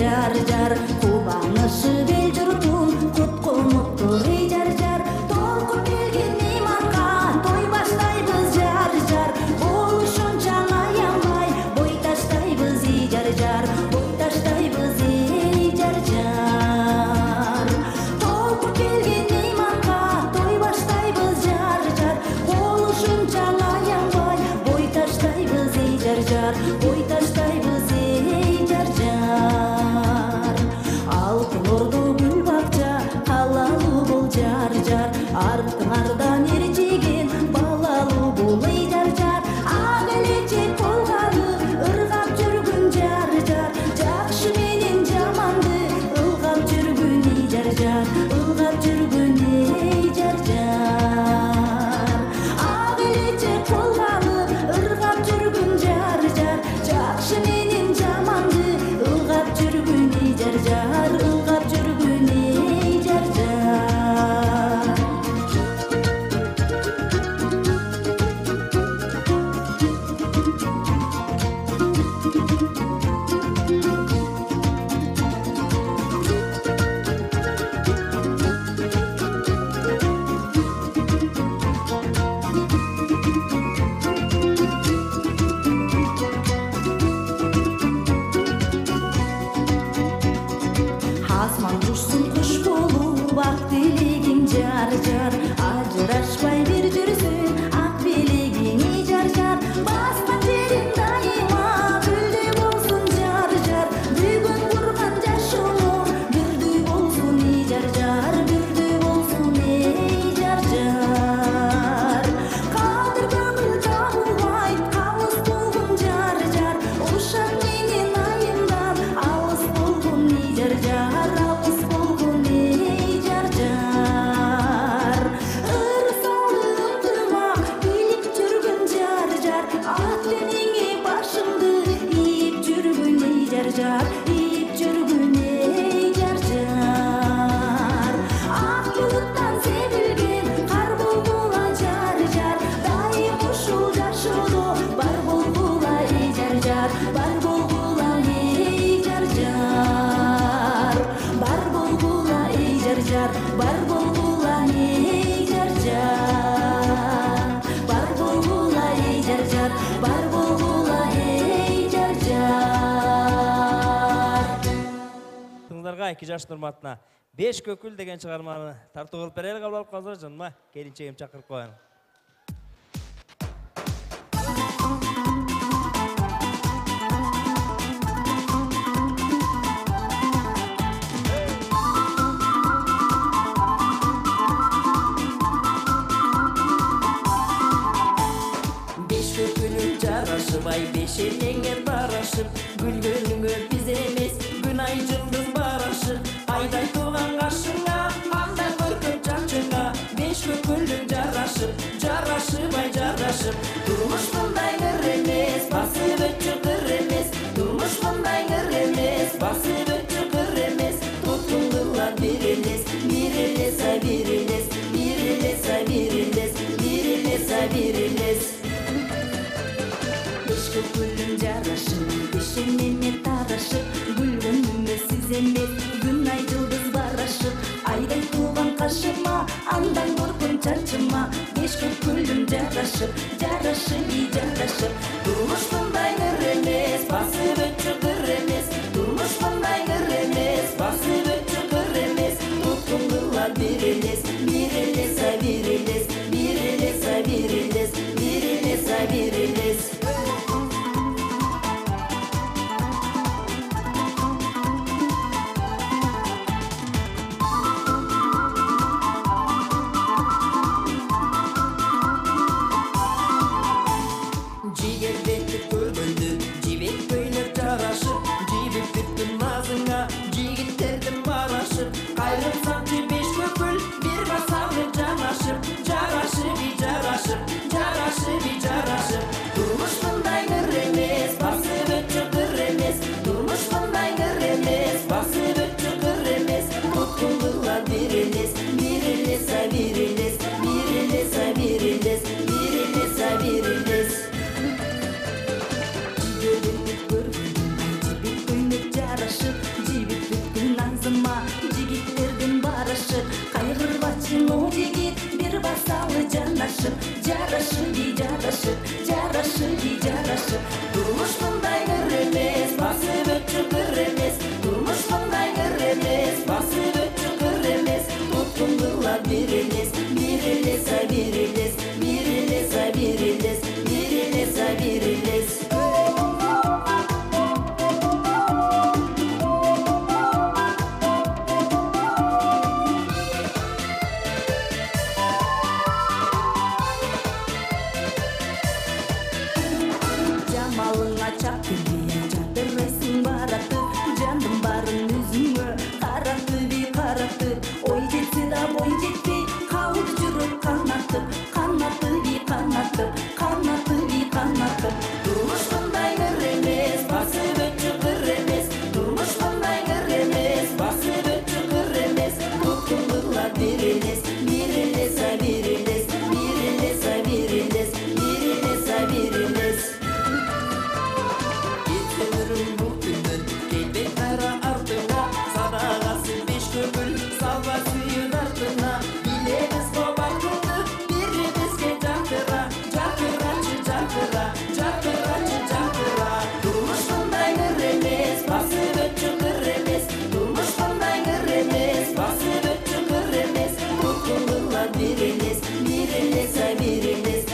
jar jar кубанышы бел журтун кутку мукту jar jar толкуп келген иманга той баштайбыз жар жар болушунча аянбай бой таштайбыз жар жар бой таштайбыз жар жар толкуп келген иманга той баштайбыз жар жар болушунча аянбай бой таштайбыз жар жар бой таштайбыз жар жар алтын орду гүл бакча калалуу бул жар жар артыңардан эрчиген балалуу бул жар жар ак элечек болганы ыргап жүргүн жар жар жакшы менен жаманды ылгап жүргүн жар жар ылгап жүргүн жар жар ак элечек болганы ыргап жүргүн жар жар жакшы менен жаманды ылгап жүргүн жар жар ылгап жүргүн жар жар Асман кушсун куш болуп ак белегиң жар жар ажырашпай бир жүрсүн ак белегиң жар жар баскан жериң дайыма гүлдөй болсун жар жар бүгүн курган жашооң бирдей болсун жар жар бирдей болсун жар жар кадыр көңүл табылбай калыс болгон жар жар ушак менен айымдан алыс болгон жар жар алыс болгон жар жар ырсалы ынтымак билип жүргөн жар жар ат денеңе башыңды ийип жүргөн жар жар ийип жүргөн жар жар ак булуттан себилген кар болгула жар жар дайым ушул жашоодо бар болгула жар жар бар болгула жар жар бар болгула жар жар бар болгула жар жар бар болгула жар жар бар болгула жар жар Тыңдарга 2 жаш урматына 5 көкүл деген чыгарманы тартуу кылып берели. Кабыл алып калыңыздар жаныма келинчегим чакырып коеюн. Беш көкүлүң жарашып ай бешелеңе барашып гүлгөнүңө биз эмес күн ай жылдыз барашып айдай тууган кашыңа андай көркөм чачыңа беш көкүлүң жарашып жарашып ай жарашып турмуш мындай кыр эмес басып өтчү кыр эмес турмуш мындай кыр эмес басып өтчү кыр эмес туткундулар бир элес бир элес ай бир элес бир элес ай бир элес бир элес ай бир элес Беш көкүлүң жарашып бешеңене тарашып гүлгөнүңө сиз эмес күн ай жылдыз барашып айдай тууган кашыма андан коркун чачыма беш көкүлүң жарашып жарашып жарашып турмуш мындай кыр эмес басып өтчү кыр эмес турмуш мындай кыр эмес басып өтчү кыр эмес туткундулар бир элес ай бир элес бир элес ай бир элес бир элес ай бир элес Жигербекти көргөндү жибек көйлөк жарашып жибектиптин назыңа жигиттердин барашып кайрылсамчы беш көкүл бир басамы жанашып жарашып жарашып жарашып жарашып турмуш мындай кыр эмес басып өтчү кыр эмес турмуш мындай кыр эмес басып өтчү кыр эмес туткундулар бир элес ай бир элес бир элес ай бир элес бир элес ай бир элес Жибек көйлөк жарашып мысалы жанашып, жарашып. Турмуш мындай кыр эмес, басып өтчүкөр эмес. Турмуш мындай кыр эмес, басып өтчүкөр эмес. Туткундула бир элес, ай бир элес, ай бир элес. Jamалыңа чапкырбия, жатырайсың баратып, жандым барын өзүңө каратып. Ой жетсе да бой жетпей, калды жүрөк канатып. Турмуш мындай кыр эмес, басып өтчүкөр эмес. Турмуш мындай кыр эмес, басып өтчүкөр эмес. Туткундула бир элес, ай бир элес, ай бир элес. Ömrüm bu günden geldi kara ardına, sadağası beş kökül salva suyun ardına. Bilemiz kobartıldı birimizge cakıra. Durmuş bunday kır emez, basıp ötçükür emez. Durmuş bunday kır emez, basıp ötçükür emez. Tutkundular bir eles, ay bir eles.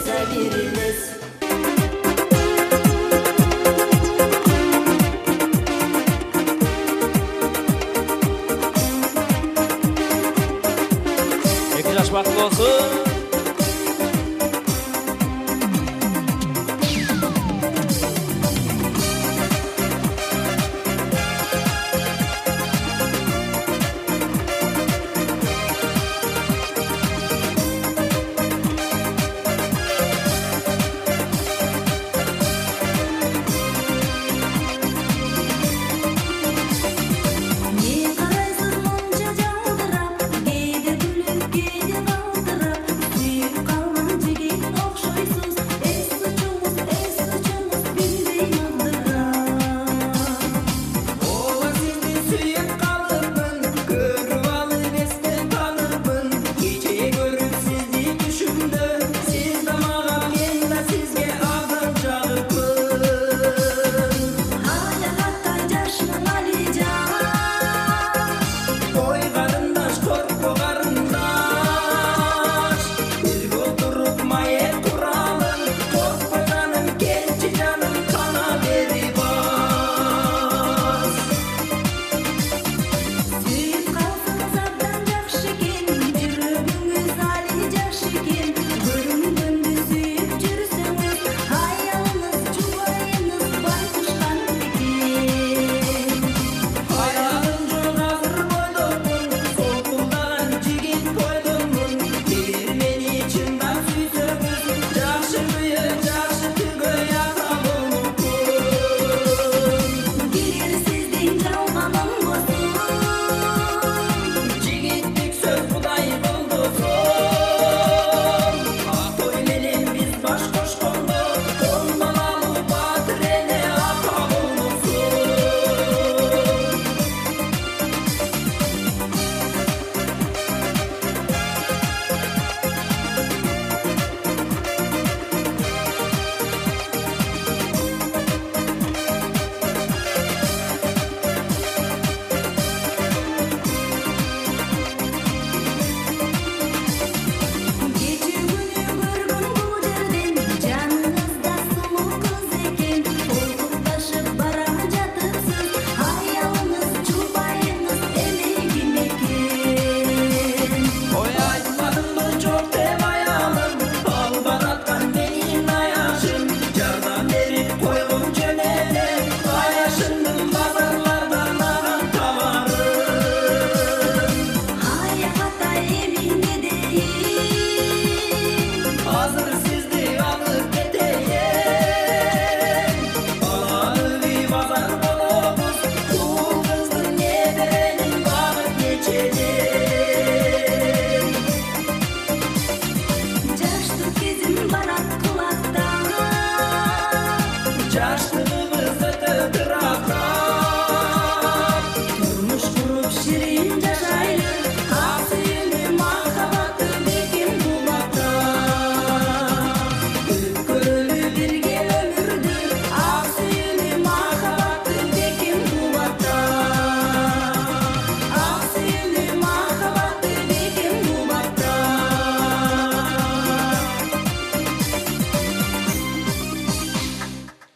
Ay bir eles. Yaş baklı olsun. Не карайсыз монча жалтырап, кейде күлүп, кейде калтырап.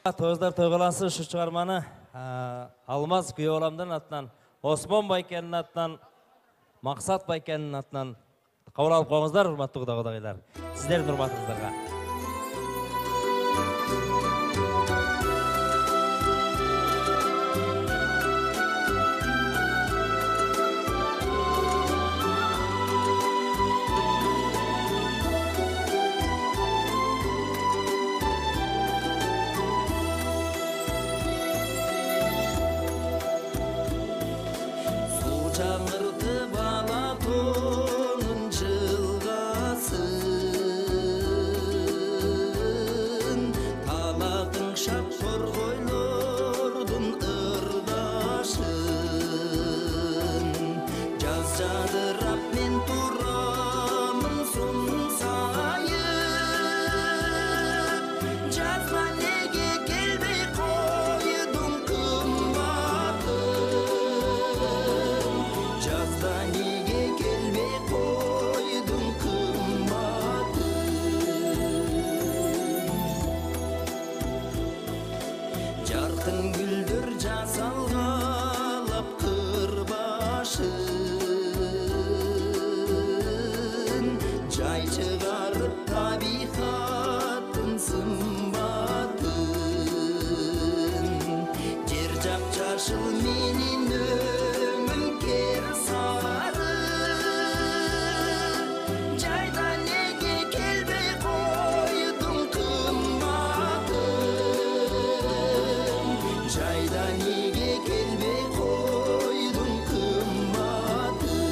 Тооздар тойголансын ушу чыгарманы Алмаз күйөө баламдын атынан, Осмон байкенин атынан, Максат байкенин атынан кабыл алып коюңуздар, урматтуу кудагайлар. Сиздердин урматыңыздарга. Çağırdı bana tonun çılgasın, taladın şap torgoylordun ırdaşın. Jaz jadırap men turamın sonsayıp, jazda nege kelbey koydun kımmatım. Jazda nege kelbey koydun kımmatım. Jarqın güldür jasalgalap kırbaşın, jay çıgarıp tabihatın sımbatın. Jer jap-jaşıl menin ömüm ker sarı, jayda nege kelbey koydun kımmatım. Jayda nege kelbey koydun kımmatım.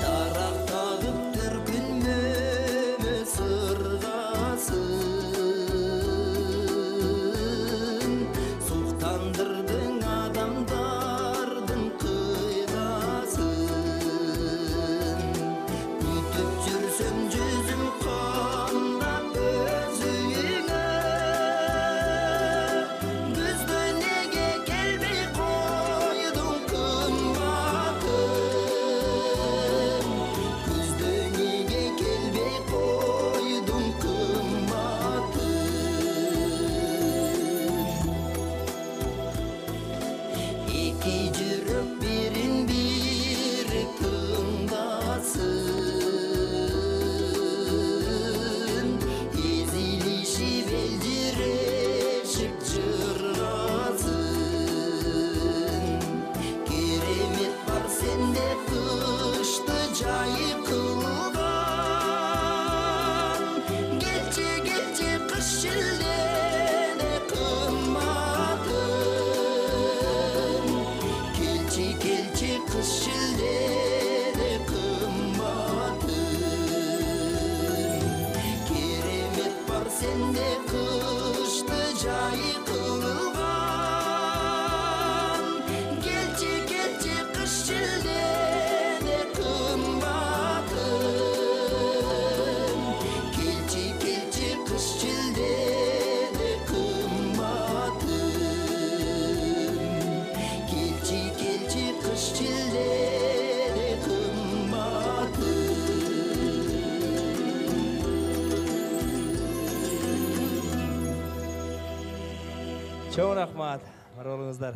Darak tağıp türkünmeme sırgasın, suhtandırdın adamdardın kıygasın. Kütüp jürsün жүзüm kandap özüňe, güzde nege kelbey koydun kımmatım. Güzde nege kelbey koydun kımmatım. İki jürek birin biri tığdasın, ezilişip eljireşip jırgasın. Keremet bar sende kışты jayı kılgan, kelçi kelçi kış jildede kımmatım. Kelçi kelçi kış jildede kımmatım. Keremet bar sende kışты jayı kılgan, kelçi kelçi kış jildede kımmatım. Kelçi kelçi kış jildede kımmatım. Kelçi kelçi kış jildede kımmatım. Çoğun rahmat, var olыңыздар.